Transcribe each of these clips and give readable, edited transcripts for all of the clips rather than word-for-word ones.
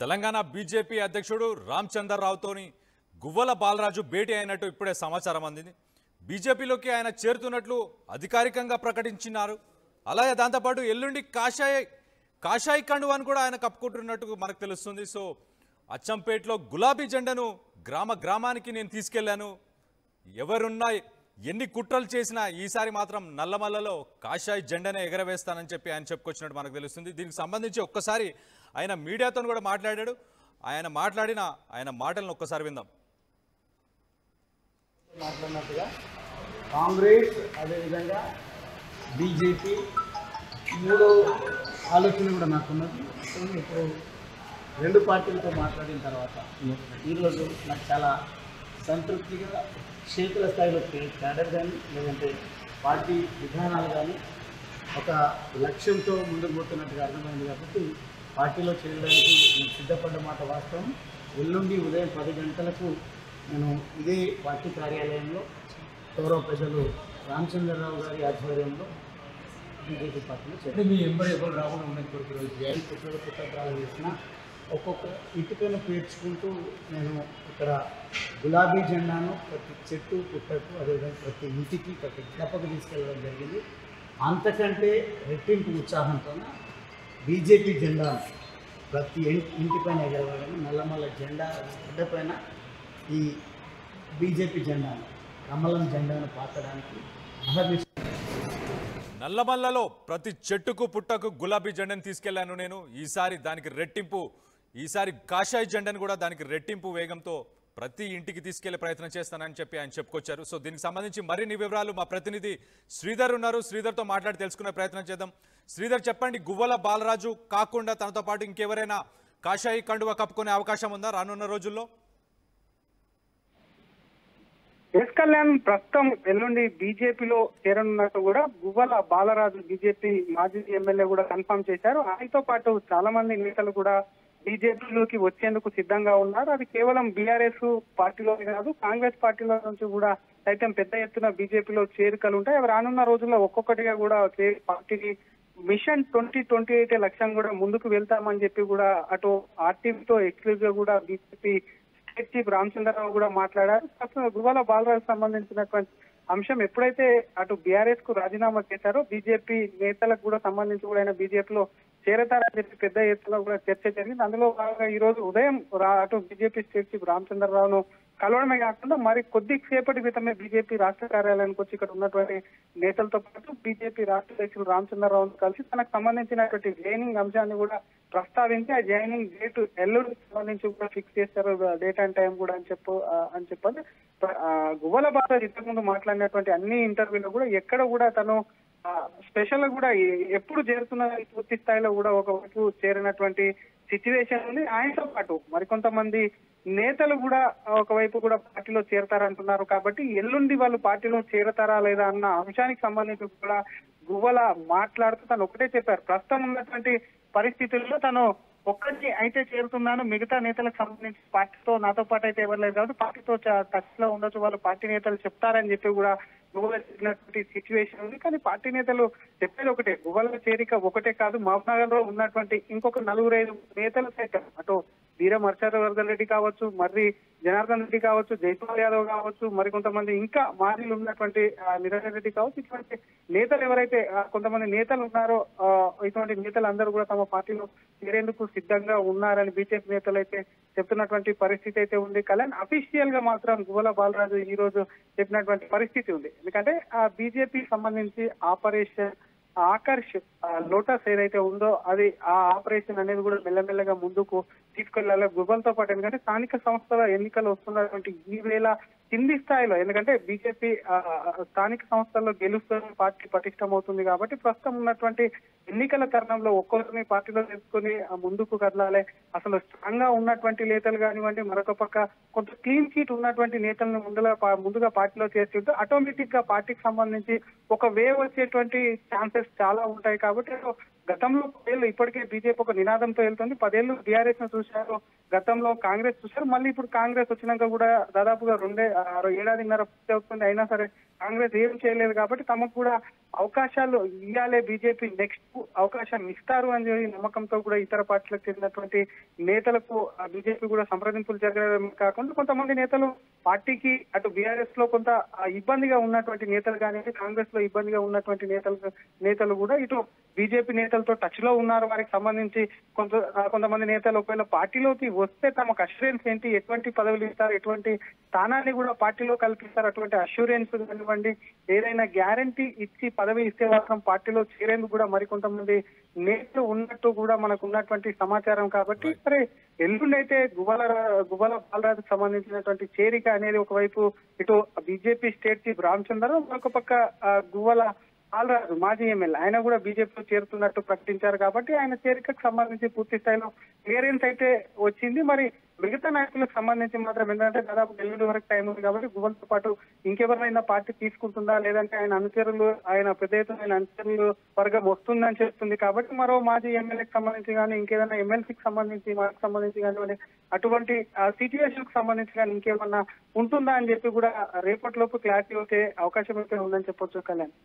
Telangana BJP అధ్యక్షుడు రామచంద్రరావుతోని గువ్వల బాలరాజు భేటీ అయినట్టు ఇప్పుడే సమాచారం అందింది. బీజేపీలోకి ఆయన చేరుతున్నట్లు అధికారికంగా ప్రకటించినారు. అలాగే దాంతోపాటు ఎల్లుండి కాషాయి కండువాను కూడా ఆయన కప్పుకుంటున్నట్టు మనకు తెలుస్తుంది. సో అచ్చంపేటలో గులాబీ జెండాను గ్రామానికి నేను తీసుకెళ్లాను, ఎవరున్నా ఎన్ని కుట్రలు చేసినా ఈసారి మాత్రం నల్లమల్లలో కాషాయి జెండానే ఎగరవేస్తానని చెప్పి ఆయన చెప్పుకొచ్చినట్టు మనకు తెలుస్తుంది. దీనికి సంబంధించి ఒక్కసారి ఆయన మీడియాతో కూడా మాట్లాడాడు. ఆయన మాటలను ఒక్కసారి విందాం. మాట్లాడినట్టుగా కాంగ్రెస్ అదేవిధంగా బీజేపీ మూడు ఆలోచన కూడా నాకున్నది. ఇప్పుడు రెండు పార్టీలతో మాట్లాడిన తర్వాత ఈరోజు నాకు చాలా సంతృప్తిగా క్షేత్ర స్థాయిలో క్యాడర్ కానీ లేదంటే పార్టీ విధానాలు కానీ ఒక లక్ష్యంతో ముందుకు పోతున్నట్టుగా అర్థమైంది. కాబట్టి పార్టీలో చేరడానికి నేను సిద్ధపడ్డ మాట వాస్తవం. ఎల్లుండి ఉదయం 10 గంటలకు నేను ఇదే పార్టీ కార్యాలయంలో గౌరవ ప్రజలు రామచంద్రరావు గారి ఆధ్వర్యంలో బీజేపీ పార్టీలో చేస్తే మీ ఎంబడి ఎవరు రాకుండా ఉన్నది పుస్తకాలు చేసిన ఒక్కొక్క ఇటుకను పేర్చుకుంటూ నేను ఇక్కడ గులాబీ జెండాను ప్రతి చెట్టు పుట్టకు అదేవిధంగా ప్రతి ఇంటికి ప్రతి గడపకు తీసుకెళ్ళడం జరిగింది. అంతకంటే రెట్టింపు ఉత్సాహంతో బీజేపీ జెండా ప్రతి ఇంటిపైన ఎగరవేయడం, నల్లమల్ల జెండా గడ్డపైన ఈ బీజేపీ జెండాను కమలం జెండాను పాతడానికి నల్లమల్లలో ప్రతి చెట్టుకు పుట్టకు గులాబీ జెండాను తీసుకెళ్లాను నేను. ఈసారి కాషాయి జెండాను కూడా దానికి రెట్టింపు వేగంతో ప్రతి ఇంటికి తీసుకెళ్లే ప్రయత్నం చేస్తానని చెప్పి ఆయన చెప్పుకొచ్చారు. సో దీనికి సంబంధించి మరిన్ని వివరాలు మా ప్రతినిధి శ్రీధర్ ఉన్నారు. శ్రీధర్తో మాట్లాడి తెలుసుకునే ప్రయత్నం చేద్దాం. శ్రీధర్, చెప్పండి, గువ్వల బాలరాజు కాకుండా తనతో పాటు ఇంకెవరైనా కాషాయి కండువా కప్పుకునే అవకాశం ఉందా రానున్న రోజుల్లో? ఎస్ కళ్యాణ్, ప్రస్తుతం ఎల్లుండి బీజేపీలో చేరనున్నట్టు కూడా గువ్వల బాలరాజు బీజేపీ మాజీ ఎమ్మెల్యే కూడా కన్ఫర్మ్ చేశారు. ఆయనతో పాటు చాలా మంది నేతలు కూడా బీజేపీలోకి వచ్చేందుకు సిద్ధంగా ఉన్నారు. అది కేవలం బీఆర్ఎస్ పార్టీలోనే కాదు, కాంగ్రెస్ పార్టీలో నుంచి కూడా సైతం పెద్ద ఎత్తున బీజేపీలో చేరికలు ఉంటాయి. అవి రానున్న రోజుల్లో ఒక్కొక్కటిగా కూడా పార్టీకి మిషన్ 2028 లక్ష్యం కూడా ముందుకు వెళ్తామని చెప్పి కూడా అటు ఆర్టీవీతో ఎక్స్క్లూజివ్ గా కూడా బీజేపీ స్టేట్ చీఫ్ రామచంద్రరావు కూడా మాట్లాడారు. ప్రస్తుతం గువ్వల బాలరాజు సంబంధించినటువంటి అంశం ఎప్పుడైతే అటు బీఆర్ఎస్ కు రాజీనామా చేశారో బీజేపీ నేతలకు కూడా సంబంధించి కూడా ఆయన బీజేపీలో చేరతారని చెప్పి పెద్ద ఎత్తులో కూడా చర్చ జరిగింది. అందులో భాగంగా ఈ రోజు ఉదయం అటు బీజేపీ స్టేట్ చీఫ్ రామచంద్రరావును కలవడమే కాకుండా మరి కొద్దిసేపటి క్రితమే బీజేపీ రాష్ట్ర కార్యాలయానికి వచ్చి ఇక్కడ ఉన్నటువంటి నేతలతో పాటు బీజేపీ రాష్ట్ర అధ్యక్షులు రామచంద్రరావును కలిసి తనకు సంబంధించినటువంటి జాయినింగ్ అంశాన్ని కూడా ప్రస్తావించి ఆ జాయినింగ్ డేట్ ఎల్లుండి సంబంధించి కూడా ఫిక్స్ చేస్తారు, డేట్ అండ్ టైం కూడా అని చెప్పాలి. గువ్వల బాలరాజు ఇంతకుముందు మాట్లాడినటువంటి అన్ని ఇంటర్వ్యూలో కూడా ఎక్కడ కూడా తను స్పెషల్ కూడా ఎప్పుడు చేరుతున్న పూర్తి స్థాయిలో కూడా ఒకవైపు చేరినటువంటి సిచ్యువేషన్ ఉంది. ఆయనతో పాటు మరికొంతమంది నేతలు కూడా ఒకవైపు కూడా పార్టీలో చేరతారంటున్నారు. కాబట్టి ఎల్లుండి వాళ్ళు పార్టీలో చేరతారా లేదా అన్న అంశానికి సంబంధించి కూడా గువ్వల మాట్లాడుతూ తను ఒకటే చెప్పారు, ప్రస్తుతం ఉన్నటువంటి పరిస్థితుల్లో తను ఒక్కటి అయితే చేరుతున్నాను, మిగతా నేతలకు సంబంధించి పార్టీతో నాతో పాటు అయితే ఎవరు లేదు కాబట్టి పార్టీతో టచ్ లో ఉండొచ్చు, వాళ్ళు పార్టీ నేతలు చెప్తారని చెప్పి కూడా గువ్వల చెప్పినటువంటి సిచ్యువేషన్ ఉంది. కానీ పార్టీ నేతలు చెప్పేది ఒకటే, గువ్వల చేరిక ఒకటే కాదు, మహబూబ్నగర్ లో ఉన్నటువంటి ఇంకొక 4-5 నేతలు సైతం అటు వీరం హర్షవర్ధన్ రెడ్డి కావచ్చు, మర్రి జనార్దన్ రెడ్డి కావచ్చు, జైపాల్ యాదవ్ కావచ్చు, మరికొంతమంది ఇంకా మాజీలు ఉన్నటువంటి నిరంజన్ రెడ్డి కావచ్చు, ఇటువంటి నేతలు ఎవరైతే కొంతమంది నేతలు ఉన్నారో ఇటువంటి నేతలు అందరూ కూడా తమ పార్టీలో చేరేందుకు సిద్ధంగా ఉన్నారని బీజేపీ నేతలు అయితే చెప్తున్నటువంటి పరిస్థితి అయితే ఉంది. కళ్యాణ్, అఫీషియల్ గా మాత్రం గువ్వల బాలరాజు ఈ రోజు చెప్పినటువంటి పరిస్థితి ఉంది. ఎందుకంటే ఆ బీజేపీ సంబంధించి ఆపరేషన్ ఆకర్ష్ లోటస్ ఏదైతే ఉందో అది ఆ ఆపరేషన్ అనేది కూడా మెల్లమెల్లగా ముందుకు తీసుకెళ్లాలి గువ్వలతో పాటు. ఎందుకంటే స్థానిక సంస్థల ఎన్నికలు వస్తున్నటువంటి ఈ వేళ కింది స్థాయిలో, ఎందుకంటే బీజేపీ స్థానిక సంస్థల్లో గెలుస్తున్న పార్టీ పటిష్టమవుతుంది కాబట్టి ప్రస్తుతం ఉన్నటువంటి ఎన్నికల తరుణంలో ఒక్కొక్కరిని పార్టీలో తీసుకుని ముందుకు కదలాలి. అసలు స్ట్రాంగ్ గా ఉన్నటువంటి నేతలు కానివ్వండి, మరొక పక్క కొంత క్లీన్ చీట్ ఉన్నటువంటి నేతలను ముందుగా పార్టీలో చేర్చుంటే ఆటోమేటిక్ గా పార్టీకి సంబంధించి ఒక వేవ్ వచ్చేటువంటి ఛాన్సెస్ చాలా ఉంటాయి. కాబట్టి గతంలో 10 ఏళ్ళు ఇప్పటికే బీజేపీ ఒక నినాదంతో వెళ్తుంది. 10 ఏళ్ళు బీఆర్ఎస్ ను చూశారు, గతంలో కాంగ్రెస్ చూశారు. మళ్ళీ ఇప్పుడు కాంగ్రెస్ వచ్చినాక కూడా దాదాపుగా ఏడాదిన్నర పూర్తి అవుతుంది. అయినా సరే కాంగ్రెస్ ఏం చేయలేదు కాబట్టి తమకు కూడా అవకాశాలు ఇవ్వాలే, బీజేపీ నెక్స్ట్ అవకాశం ఇస్తారు అని చెప్పి నమ్మకంతో కూడా ఇతర పార్టీలకు చెందినటువంటి నేతలకు బీజేపీ కూడా సంప్రదింపులు జరగడం కాకుండా కొంతమంది నేతలు పార్టీకి అటు బీఆర్ఎస్ లో కొంత ఇబ్బందిగా ఉన్నటువంటి నేతలు కానీ, కాంగ్రెస్ లో ఇబ్బందిగా ఉన్నటువంటి నేతలు కూడా ఇటు బీజేపీ నేతలతో టచ్ లో ఉన్నారు. వారికి సంబంధించి కొంతమంది నేతలు ఒకవేళ పార్టీలోకి వస్తే తమకు అష్యూరెన్స్ ఏంటి, ఎటువంటి పదవులు ఇస్తారు, ఎటువంటి స్థానాన్ని కూడా పార్టీలో కల్పిస్తారు, అటువంటి అష్యూరెన్స్ కానివ్వండి, ఏదైనా గ్యారంటీ ఇచ్చి పదవి ఇస్తే మాత్రం పార్టీలో చేరేందుకు కూడా మరికొంతమంది నేతలు ఉన్నట్టు కూడా మనకు ఉన్నటువంటి సమాచారం. కాబట్టి సరే ఎల్లుండి అయితే గువ్వల బాలరాజుకు సంబంధించినటువంటి చేరిక అనేది ఒకవైపు ఇటు బీజేపీ స్టేట్ చీఫ్ రామచంద్రరావు, మరొక పక్క గువ్వల బాలరాజు మాజీ ఎమ్మెల్యే ఆయన కూడా బీజేపీలో చేరుతున్నట్టు ప్రకటించారు. కాబట్టి ఆయన చేరికకు సంబంధించి పూర్తి స్థాయిలో క్లియరెన్స్ అయితే వచ్చింది. మరి మిగతా నాయకులకు సంబంధించి మాత్రం ఏంటంటే దాదాపు ఎల్లుండి వరకు టైం ఉంది కాబట్టి గువ్వలతో పాటు ఇంకెవరినైనా పార్టీ తీసుకుంటుందా, లేదంటే ఆయన పెద్ద ఎత్తున ఆయన అనుచరులు వర్గం వస్తుందని చెప్తుంది. కాబట్టి మరో మాజీ ఎమ్మెల్యేకి సంబంధించి కానీ, ఇంకేదైనా ఎమ్మెల్సీకి సంబంధించి వాటికి సంబంధించి కానివ్వండి, అటువంటి సిచ్యువేషన్ కు సంబంధించి కానీ ఇంకేమన్నా ఉంటుందా అని చెప్పి కూడా రేపటిలోపు క్లారిటీ వచ్చే అవకాశం అయితే ఉందని చెప్పొచ్చు. Kalyan,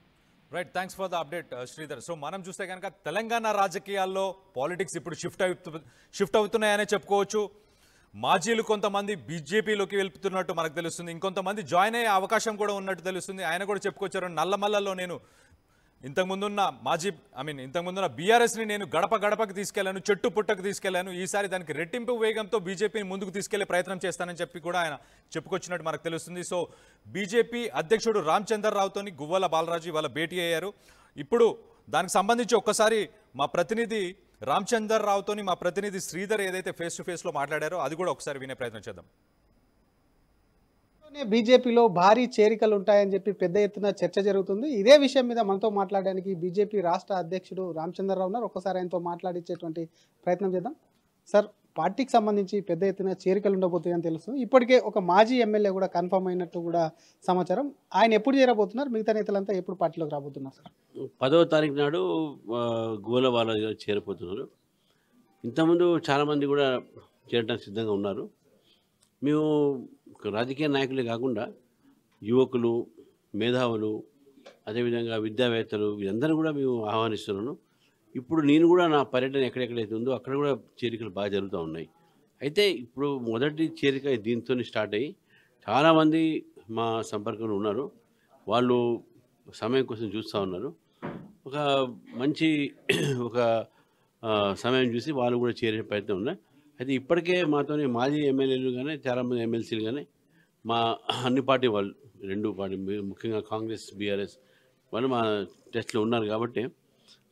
right, thanks for the update Sridhar. So మనం చూస్తే కనుక తెలంగాణ రాజకీయాల్లో పాలిటిక్స్ ఇప్పుడు షిఫ్ట్ అవుతున్నాయనే చెప్పుకోవచ్చు. మాజీలు కొంతమంది బీజేపీలోకి వెళ్తున్నట్టు మనకు తెలుస్తుంది, ఇంకొంతమంది జాయిన్ అయ్యే అవకాశం కూడా ఉన్నట్టు తెలుస్తుంది. ఆయన కూడా చెప్పుకొచ్చారు, నల్లమల్లలో నేను ఇంతకుముందున్న బీఆర్ఎస్ని నేను గడప గడపకి తీసుకెళ్లాను, చెట్టు పుట్టకు తీసుకెళ్లాను, ఈసారి దానికి రెట్టింపు వేగంతో బీజేపీని ముందుకు తీసుకెళ్లే ప్రయత్నం చేస్తానని చెప్పి కూడా ఆయన చెప్పుకొచ్చినట్టు మనకు తెలుస్తుంది. సో బీజేపీ అధ్యక్షుడు రామచంద్రరావుతోని గువ్వల బాలరాజు ఇవాళ భేటీ అయ్యారు. ఇప్పుడు దానికి సంబంధించి ఒక్కసారి మా ప్రతినిధి రామచంద్రరావుతోని మా ప్రతినిధి శ్రీధర్ ఏదైతే ఫేస్ టు ఫేస్లో మాట్లాడారో అది కూడా ఒకసారి వినే ప్రయత్నం చేద్దాం. బీజేపీలో భారీ చేరికలు ఉంటాయని చెప్పి పెద్ద ఎత్తున చర్చ జరుగుతుంది. ఇదే విషయం మీద మనతో మాట్లాడడానికి బీజేపీ రాష్ట్ర అధ్యక్షుడు రామచంద్రరావు ఉన్నారు. ఒక్కసారి ఆయనతో మాట్లాడించేటువంటి ప్రయత్నం చేద్దాం. సార్, పార్టీకి సంబంధించి పెద్ద ఎత్తున చేరికలు ఉండబోతాయని తెలుస్తుంది. ఇప్పటికే ఒక మాజీ ఎమ్మెల్యే కూడా కన్ఫర్మ్ అయినట్టు కూడా సమాచారం. ఆయన ఎప్పుడు చేరబోతున్నారు, మిగతా నేతలంతా ఎప్పుడు పార్టీలోకి రాబోతున్నారు? సార్, 10వ తారీఖు నాడు గోల బాలరాజు చేరిపోతున్నారు. ఇంతకుముందు చాలామంది కూడా చేరడానికి సిద్ధంగా ఉన్నారు. మేము రాజకీయ నాయకులే కాకుండా యువకులు, మేధావులు, అదేవిధంగా విద్యావేత్తలు వీరందరూ కూడా మేము ఆహ్వానిస్తున్నాను. ఇప్పుడు నేను కూడా నా పర్యటన ఎక్కడెక్కడైతే ఉందో అక్కడ కూడా చేరికలు బాగా జరుగుతూ ఉన్నాయి. అయితే ఇప్పుడు మొదటి చేరిక దీంతో స్టార్ట్ అయ్యి చాలామంది మా సంపర్కంలో ఉన్నారు. వాళ్ళు సమయం కోసం చూస్తూ ఉన్నారు. ఒక మంచి సమయం చూసి వాళ్ళు కూడా చేరే ప్రయత్నం ఉన్నాయి. అయితే ఇప్పటికే మాతోని మాజీ ఎమ్మెల్యేలు కానీ, చాలామంది ఎమ్మెల్సీలు కానీ, మా అన్ని పార్టీ వాళ్ళు, రెండు పార్టీ ముఖ్యంగా కాంగ్రెస్, బీఆర్ఎస్ వాళ్ళు మా టెస్ట్లో ఉన్నారు. కాబట్టి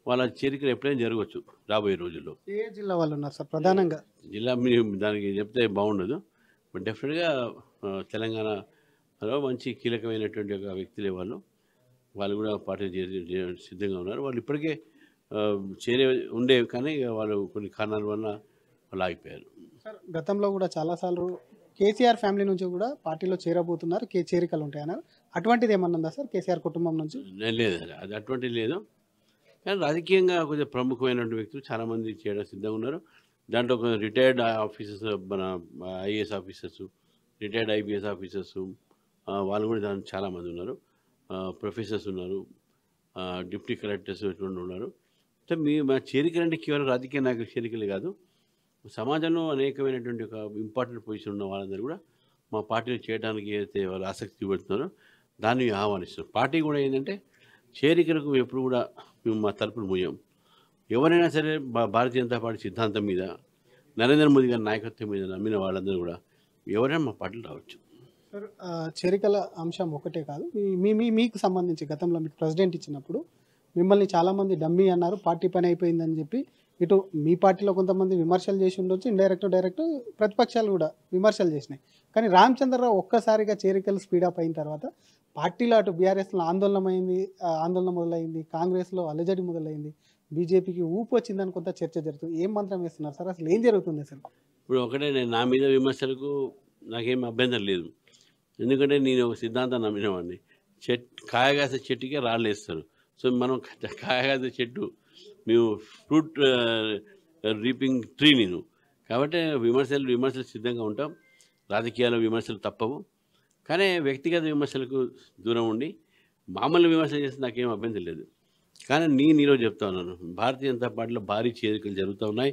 వాళ్ళ చేరికలు ఎప్పుడైనా జరగవచ్చు రాబోయే రోజుల్లో. ఏ జిల్లా వాళ్ళు ఉన్నారు సార్? ప్రధానంగా జిల్లా మీరు దానికి చెప్తే బాగుండదు, బట్ డెఫినెట్గా తెలంగాణలో మంచి కీలకమైనటువంటి ఒక వ్యక్తులే వాళ్ళు కూడా పార్టీ సిద్ధంగా ఉన్నారు. వాళ్ళు ఇప్పటికే ఉండేవి కానీ వాళ్ళు కొన్ని కారణాల వల్ల వాళ్ళు ఆగిపోయారు. సార్, గతంలో కూడా చాలాసార్లు కేసీఆర్ ఫ్యామిలీ నుంచి కూడా పార్టీలో చేరబోతున్నారు, చేరికలు ఉంటాయన్నారు. అటువంటిది ఏమన్నా ఉందా సార్ కేసీఆర్ కుటుంబం నుంచి? లేదు, అది అటువంటిది లేదు. కానీ రాజకీయంగా కొంచెం ప్రముఖమైనటువంటి వ్యక్తులు చాలామంది చేయడం సిద్ధంగా ఉన్నారు. దాంట్లో కొంచెం రిటైర్డ్ ఆఫీసర్స్, మన IAS officers, retired IPS officers వాళ్ళు కూడా దాంట్లో చాలామంది ఉన్నారు. ప్రొఫెసర్స్ ఉన్నారు, డిప్యూటీ కలెక్టర్స్ ఇటువంటి ఉన్నారు. అంటే మా చేరికలు అంటే కేవలం రాజకీయ నాయకుల చేరికలే కాదు, సమాజంలో అనేకమైనటువంటి ఒక ఇంపార్టెంట్ పొజిషన్ ఉన్న వాళ్ళందరూ కూడా మా పార్టీలో చేయడానికి ఏదైతే వాళ్ళు ఆసక్తి చూపెడుతున్నారో దాన్ని ఆహ్వానిస్తున్నారు. పార్టీ కూడా ఏంటంటే చేరికలకు ఎప్పుడు కూడా మేము మా తరపున మూయం. ఎవరైనా సరే భారతీయ జనతా పార్టీ సిద్ధాంతం మీద, నరేంద్ర మోదీ గారి నాయకత్వం మీద నమ్మిన వాళ్ళందరూ కూడా ఎవరైనా మా పార్టీలో రావచ్చు. సార్, చేరికల అంశం ఒకటే కాదు, మీకు సంబంధించి గతంలో మీకు ప్రెసిడెంట్ ఇచ్చినప్పుడు మిమ్మల్ని చాలామంది డమ్మీ అన్నారు, పార్టీ పని అయిపోయిందని చెప్పి. ఇటు మీ పార్టీలో కొంతమంది విమర్శలు చేసి ఉండొచ్చు, డైరెక్ట్ ప్రతిపక్షాలు కూడా విమర్శలు చేసినాయి. కానీ రామచంద్రరావు ఒక్కసారిగా చేరికలు స్పీడప్ అయిన తర్వాత పార్టీలో అటు బీఆర్ఎస్లో ఆందోళన మొదలైంది, కాంగ్రెస్లో అలజడి మొదలైంది, బీజేపీకి ఊపు వచ్చిందని కొంత చర్చ జరుగుతుంది. ఏం మంత్రం వేస్తున్నారు సార్, అసలు ఏం జరుగుతుంది అసలు? ఇప్పుడు ఒకటే, నేను నా మీద విమర్శలకు నాకేం అభ్యంతరం లేదు. ఎందుకంటే నేను ఒక సిద్ధాంతాన్ని నమ్మినవాడిని. కాయగాసే చెట్టుకే రాళ్ళు వేస్తారు. సో మనం కాయగాసే చెట్టు మేము ఫ్రూట్ రీపింగ్ ట్రీ నేను. కాబట్టి విమర్శలు సిద్ధంగా ఉంటాం. రాజకీయాల విమర్శలు తప్పవు. కానీ వ్యక్తిగత విమర్శలకు దూరం ఉండి మామూలు విమర్శలు చేస్తే నాకేం అభ్యంతరం లేదు. కానీ నేను ఈరోజు చెప్తా ఉన్నాను, భారతీయ జనతా పార్టీలో భారీ చేరికలు జరుగుతూ ఉన్నాయి.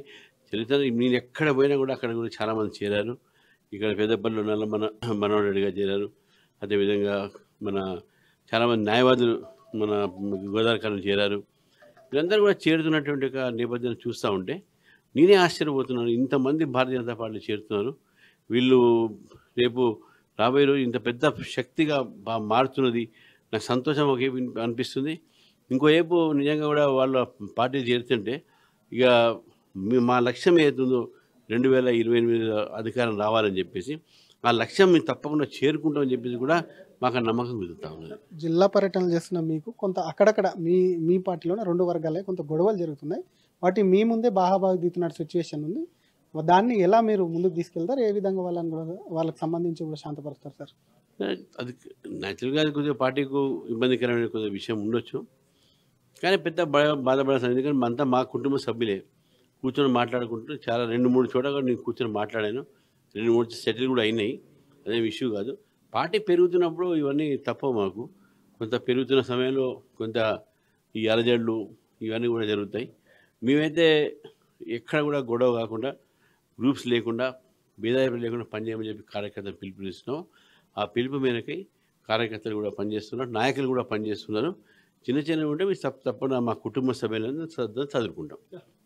నేను ఎక్కడ పోయినా కూడా అక్కడ కూడా చాలామంది చేరారు. ఇక్కడ పెద్దపల్లిలో మనోహర్ రెడ్డి గారు చేరారు. అదేవిధంగా మన చాలామంది న్యాయవాదులు మన గోదావరికర్ణం చేరారు. వీళ్ళందరూ కూడా చేరుతున్నటువంటి ఒక నేపథ్యాన్ని చూస్తూ ఉంటే నేనే ఆశ్చర్యపోతున్నాను. ఇంతమంది భారతీయ జనతా పార్టీలో చేరుతున్నారు. వీళ్ళు రేపు రాబోయే రోజు ఇంత పెద్ద శక్తిగా మారుతున్నది నాకు సంతోషం ఒకవైపు అనిపిస్తుంది. ఇంకోవైపు నిజంగా కూడా వాళ్ళ పార్టీ చేరుతుంటే ఇక మా లక్ష్యం ఏదైతుందో 2028 అధికారం రావాలని చెప్పేసి ఆ లక్ష్యం మేము తప్పకుండా చేరుకుంటామని చెప్పేసి కూడా మాకు ఆ నమ్మకం కుదురుతా ఉన్నది. జిల్లా పర్యటనలు చేస్తున్న మీకు కొంత అక్కడక్కడ మీ పార్టీలోనే 2 వర్గాలే కొంత గొడవలు జరుగుతున్నాయి. వాటి మీ ముందే బాహాబాహి దిగుతున్న సిచ్యువేషన్ ఉంది. దాన్ని ఎలా మీరు ముందుకు తీసుకెళ్తారు? ఏ విధంగా వాళ్ళకి సంబంధించి కూడా శాంతపరుస్తారు సార్? అది న్యాచురల్గా అది కొద్దిగా పార్టీకు ఇబ్బందికరమైన కొద్దిగా విషయం ఉండొచ్చు. కానీ పెద్ద బాధపడాల్సిన, ఎందుకంటే అంతా మా కుటుంబ సభ్యులే కూర్చొని మాట్లాడుకుంటూ చాలా 2-3 చోట్ల కూడా నేను కూర్చొని మాట్లాడాను. 2-3 సెటిల్ కూడా అయినాయి. అదేం ఇష్యూ కాదు. పార్టీ పెరుగుతున్నప్పుడు ఇవన్నీ తప్పవు మాకు. కొంత పెరుగుతున్న సమయంలో కొంత ఈ అలజడులు ఇవన్నీ కూడా జరుగుతాయి. మేమైతే ఎక్కడ కూడా గొడవ కాకుండా, గ్రూప్స్ లేకుండా, భేదాభిప్రాయాలు లేకుండా పనిచేయమని చెప్పి కార్యకర్తలు పిలుపునిస్తున్నాం. ఆ పిలుపు మేరకి కార్యకర్తలు కూడా పనిచేస్తున్నారు, నాయకులు కూడా పనిచేస్తున్నారు. చిన్న ఉంటే మీరు తప్పకుండా మా కుటుంబ సభ్యులను చదువుకుంటాం.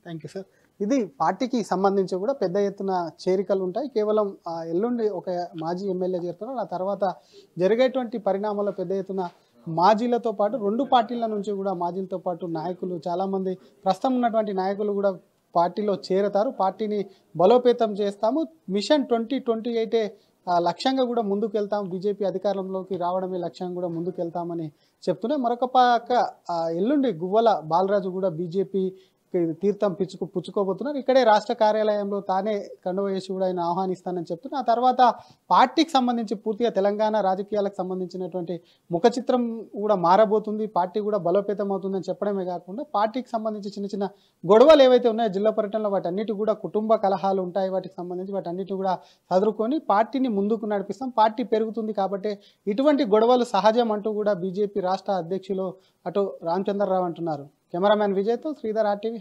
Thank you sir. ఇది పార్టీకి సంబంధించి కూడా పెద్ద ఎత్తున చేరికలు ఉంటాయి. కేవలం ఎల్లుండి ఒక మాజీ ఎమ్మెల్యే చేరుతున్నారు. ఆ తర్వాత జరిగేటువంటి పరిణామాల్లో పెద్ద ఎత్తున మాజీలతో పాటు 2 పార్టీల నుంచి కూడా మాజీలతో పాటు నాయకులు చాలామంది ప్రస్తుతం ఉన్నటువంటి నాయకులు కూడా పార్టీలో చేరతారు. పార్టీని బలోపేతం చేస్తాము, మిషన్ 2028 లక్ష్యంగా కూడా ముందుకు వెళ్తాం, బీజేపీ అధికారంలోకి రావడమే లక్ష్యంగా కూడా ముందుకు వెళ్తామని చెప్తున్నాయి. మరొక పక్క ఎల్లుండి గువ్వల బాలరాజు కూడా బీజేపీ తీర్థం పుచ్చుకోబోతున్నారు. ఇక్కడే రాష్ట్ర కార్యాలయంలో తానే కండువ వేసి కూడా ఆయన ఆహ్వానిస్తానని చెప్తున్నారు. ఆ తర్వాత పార్టీకి సంబంధించి పూర్తిగా తెలంగాణ రాజకీయాలకు సంబంధించినటువంటి ముఖ చిత్రం కూడా మారబోతుంది, పార్టీ కూడా బలోపేతం అవుతుందని చెప్పడమే కాకుండా పార్టీకి సంబంధించి చిన్న గొడవలు ఏవైతే ఉన్నాయో జిల్లా పర్యటనలో వాటన్నిటి కూడా కుటుంబ కలహాలు ఉంటాయి. వాటికి సంబంధించి వాటన్నిటి కూడా చదువుకొని పార్టీని ముందుకు నడిపిస్తాం, పార్టీ పెరుగుతుంది కాబట్టి ఇటువంటి గొడవలు సహజం అంటూ కూడా బీజేపీ రాష్ట్ర అధ్యక్షులు అటు రామచంద్రరావు అంటున్నారు. కెమెరామ్యాన్ విజయ్తో శ్రీధర్, RTV.